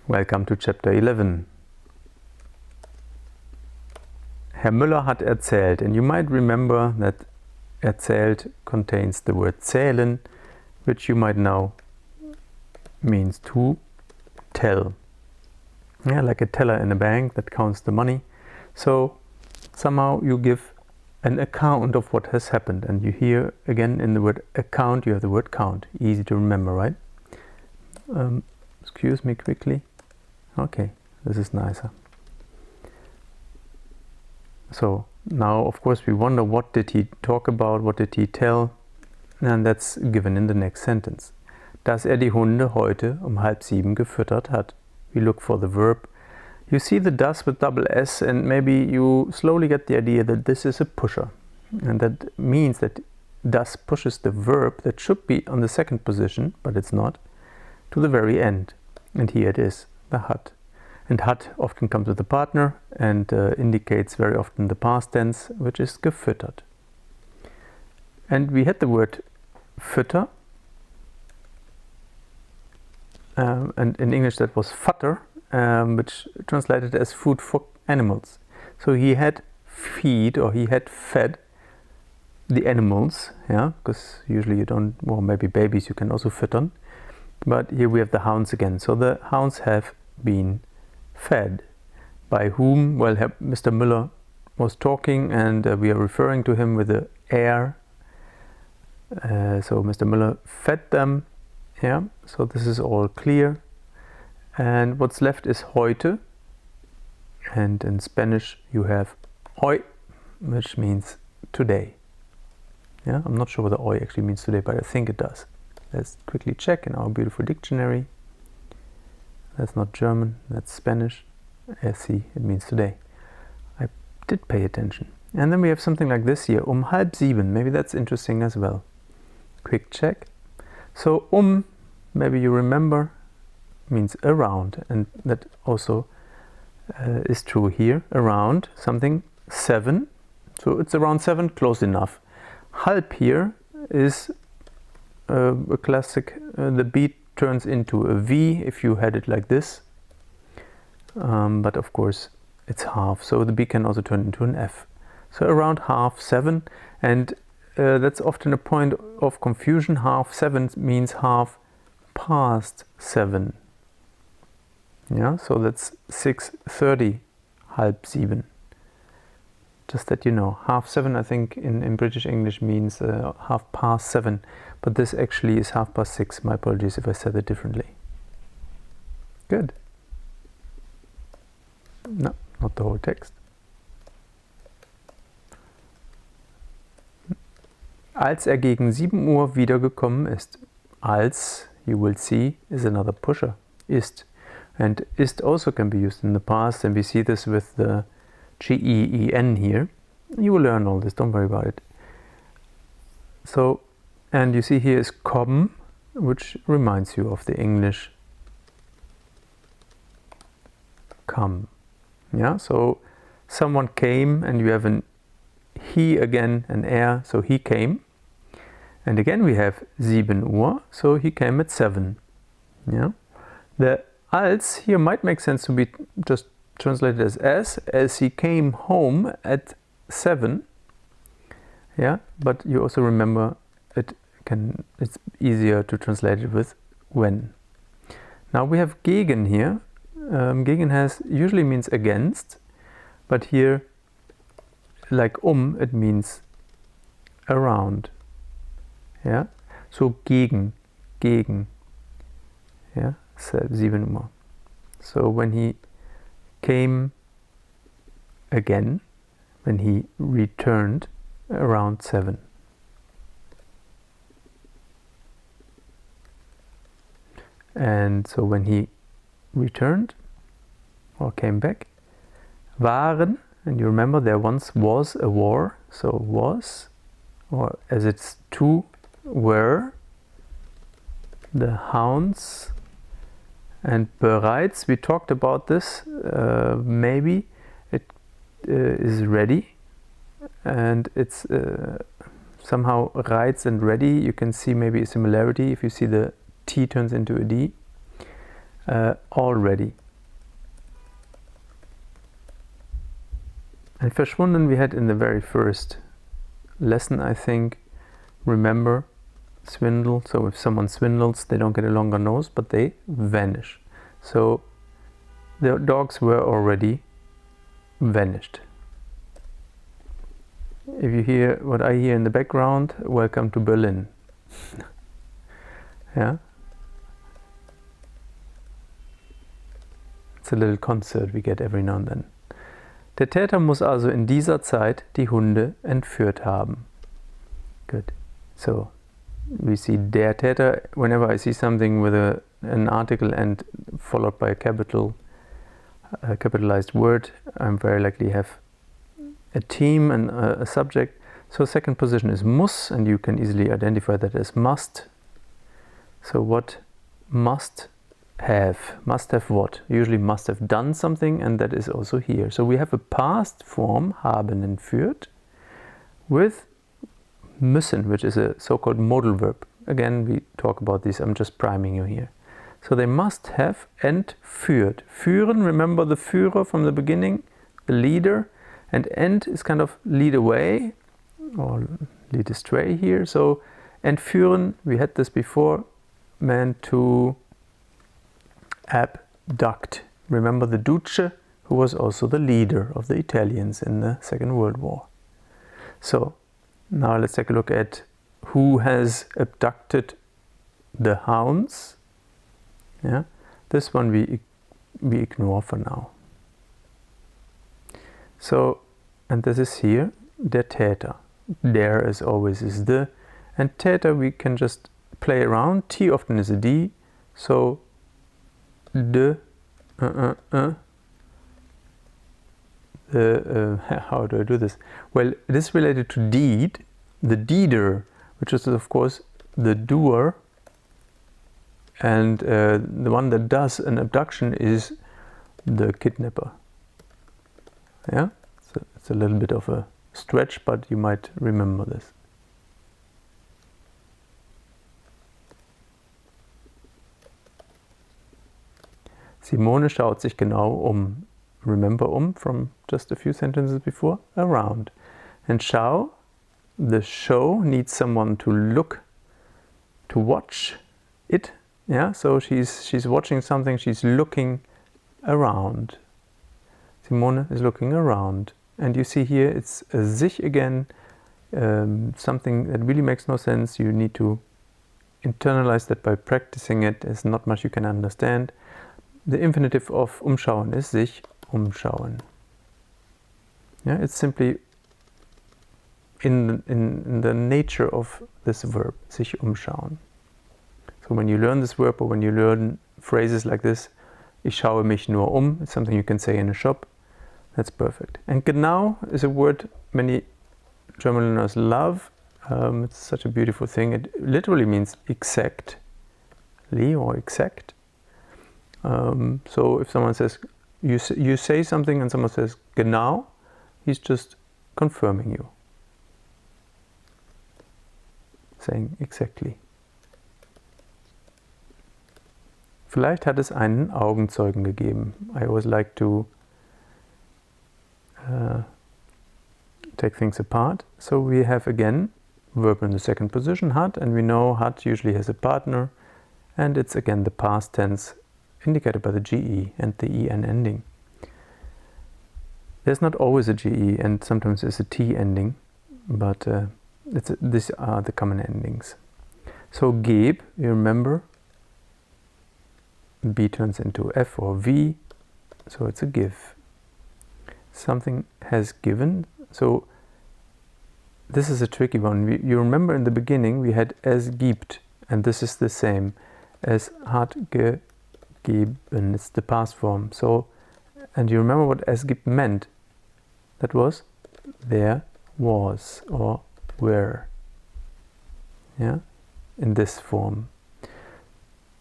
Welcome to Chapter 11. Herr Müller hat erzählt, and you might remember that erzählt contains the word zählen, which you might know means to tell. Yeah, like a teller in a bank that counts the money. So somehow you give an account of what has happened, and you hear again in the word account you have the word count. Easy to remember, right? Excuse me quickly. Okay, this is nicer. So now of course we wonder, what did he talk about, what did he tell, and that's given in the next sentence. Dass die Hunde heute 6:30 gefüttert hat. We look for the verb. You see the das with double S, and maybe you slowly get the idea that this is a pusher, and that means that das pushes the verb that should be on the second position, but it's not, to the very end. And here it is, the hat. And hat often comes with a partner and indicates very often the past tense, which is gefüttert. And we had the word fütter, and in English that was futter, which translated as food for animals. So he had feed, or he had fed the animals, yeah, because usually you don't, well, maybe babies you can also füttern, but here we have the hounds again. So the hounds have been fed. By whom? Well, Mr. Müller was talking, and we are referring to him with the er. So Mr. Müller fed them. Yeah, so this is all clear. And what's left is heute. And in Spanish you have hoy, which means today. Yeah, I'm not sure whether hoy actually means today, but I think it does. Let's quickly check in our beautiful dictionary. That's not German, that's Spanish. See, it means today. I did pay attention. And then we have something like this here, 6:30. Maybe that's interesting as well. Quick check. So maybe you remember, means around, and that also is true here. Around something 7. So it's around 7, close enough. Halb here is a classic, the beat turns into a V if you had it like this, but of course it's half, so the B can also turn into an F. So around 7:30, and that's often a point of confusion. 7:30 means 7:30. Yeah, so that's 6:30, 6:30. Just that you know, 7:30 I think in British English means 7:30, but this actually is 6:30. My apologies if I said it differently. Good. No, not the whole text. Als gegen 7 Uhr wiedergekommen ist. Als, you will see, is another pusher. Ist. And ist also can be used in the past, and we see this with the G-E-E-N here. You will learn all this, don't worry about it. So, and you see here is kommen, which reminds you of the English come. Yeah, so someone came, and you have an he again, an er, so he came. And again we have 7 Uhr, so he came at 7. Yeah, the als here might make sense to be just translated as he came home at 7. Yeah, but you also remember it's easier to translate it with when. Now we have gegen here. Gegen usually means against, but here, like it means around. Yeah, so gegen. Yeah, 7 Uhr. So when he came again, when he returned around 7. And so when he returned or came back, waren, and you remember there once was a war, so was, or as it's to, were the hounds. And bereits, we talked about this, maybe it is ready, and it's somehow reiz and ready. You can see maybe a similarity if you see the T turns into a D. already. And verschwunden we had in the very first lesson, I think. Remember, swindle. So if someone swindles, they don't get a longer nose, but they vanish. So the dogs were already vanished. If you hear what I hear in the background, welcome to Berlin. Yeah, it's a little concert we get every now and then. Der Täter muss also in dieser Zeit die Hunde entführt haben. Good. So we see der Täter. Whenever I see something with an article and followed by a capitalized word, I'm very likely have a team and a subject. So second position is muss, and you can easily identify that as must. So what must have? Must have what? Usually must have done something, and that is also here. So we have a past form, haben entführt, with müssen, which is a so-called modal verb. Again, we talk about this, I'm just priming you here. So they must have entführt. Führen, remember the Führer from the beginning, the leader, and ent is kind of lead away, or lead astray here. So entführen, we had this before, meant to abduct. Remember the Duce, who was also the leader of the Italians in the Second World War. So now let's take a look at who has abducted the hounds. Yeah, this one we ignore for now. So, and this is here, der Täter. Der as always is the, and Täter we can just play around. T often is a D, so de, how do I do this? Well, it is related to deed, the deeder, which is of course the doer, and the one that does an abduction is the kidnapper. Yeah, so it's a little bit of a stretch, but you might remember this. Simone schaut sich genau remember from just a few sentences before, around. And schau, the show needs someone to look, to watch it. Yeah, so she's watching something, she's looking around. Simone is looking around. And you see here it's a sich again, something that really makes no sense. You need to internalize that by practicing it. There's not much you can understand. The infinitive of umschauen is sich umschauen. Yeah, it's simply in the nature of this verb, sich umschauen. So when you learn this verb, or when you learn phrases like this, ich schaue mich nur it's something you can say in a shop. That's perfect. And genau is a word many German learners love. It's such a beautiful thing. It literally means exactly or exact. So if someone says, you say something and someone says genau, he's just confirming you. Saying exactly. Vielleicht hat es einen Augenzeugen gegeben. I always like to take things apart. So we have again verb in the second position, hat, and we know hat usually has a partner, and it's again the past tense indicated by the GE and the EN ending. There's not always a GE, and sometimes there's a T ending, but these are the common endings. So geb, you remember, B turns into F or V, so it's a give. Something has given. So this is a tricky one. You remember in the beginning we had es gibt, and this is the same as hat gegeben. It's the past form. So, and you remember what es gibt meant? That was there was or were. Yeah, in this form.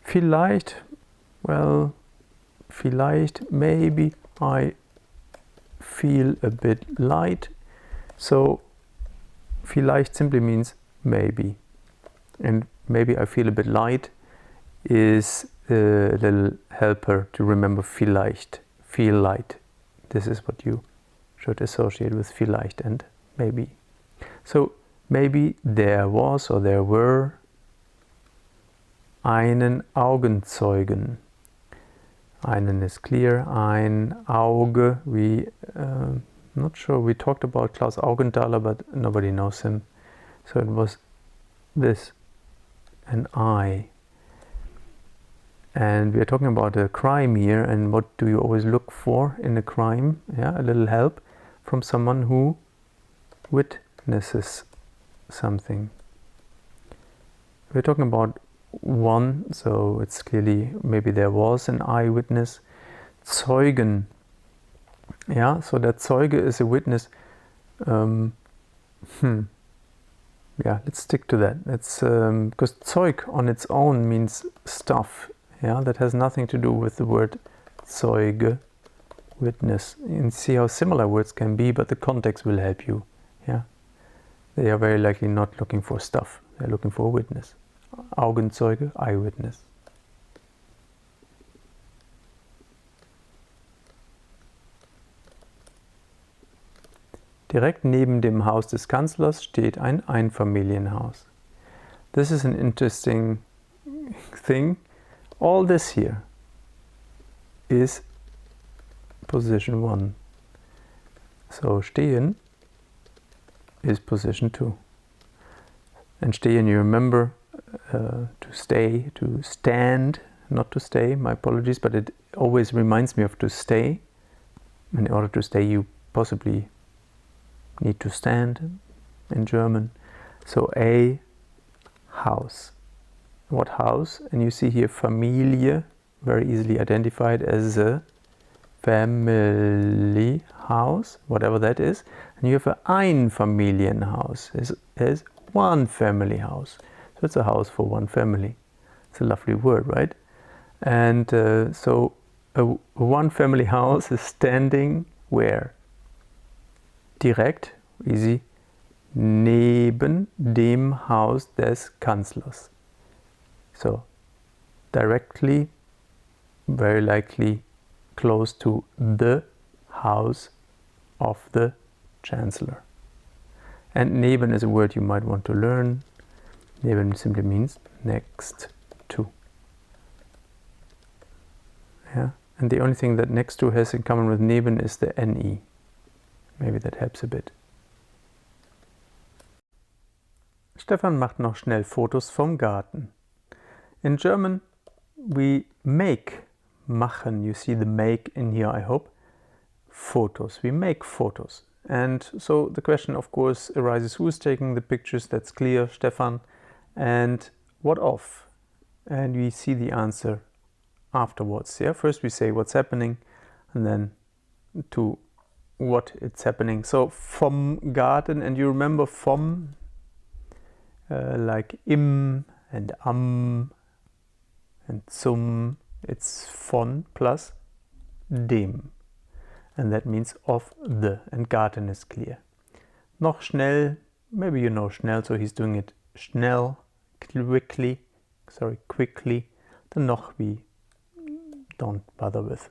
Vielleicht, well, vielleicht, maybe I feel a bit light. So vielleicht simply means maybe, and maybe I feel a bit light is the little helper to remember vielleicht, feel light. This is what you should associate with vielleicht and maybe. So maybe there was or there were einen Augenzeugen. Einen is clear, ein Auge, not sure, we talked about Klaus Augenthaler, but nobody knows him. So it was this, an eye. And we are talking about a crime here, and what do you always look for in a crime? Yeah, a little help from someone who witnesses something. We're talking about one, so it's clearly maybe there was an eyewitness. Zeugen. Yeah, so that Zeuge is a witness. Yeah, let's stick to that. It's because Zeug on its own means stuff. Yeah, that has nothing to do with the word Zeuge, witness. You can see how similar words can be, but the context will help you. Yeah, they are very likely not looking for stuff. They're looking for a witness. Augenzeuge, eyewitness. Direkt neben dem Haus des Kanzlers steht ein Einfamilienhaus. This is an interesting thing. All this here is position 1. So stehen is position 2. And stehen, you remember to stay, to stand, not to stay, my apologies, but it always reminds me of to stay. In order to stay, you possibly need to stand in German. So a house. What house? And you see here Familie, very easily identified as a family house, whatever that is. And you have a Einfamilienhaus, as one family house. So it's a house for one family. It's a lovely word, right? And so a one family house is standing where? Direkt, easy, neben dem Haus des Kanzlers. So directly, very likely close to the house of the Chancellor. And neben is a word you might want to learn. Neben simply means next to. Yeah, and the only thing that next to has in common with neben is the ne. Maybe that helps a bit. Stefan macht noch schnell Fotos vom Garten. In German, we make, machen, you see the make in here, I hope, photos. We make photos. And so the question, of course, arises, who is taking the pictures? That's clear, Stefan. And what of? And we see the answer afterwards. Yeah, first we say what's happening, and then to what it's happening. So vom Garten, and you remember vom, like im and am and zum, it's von plus dem, and that means of the, and Garten is clear. Noch schnell, maybe you know schnell, so he's doing it schnell, quickly. The noch we don't bother with.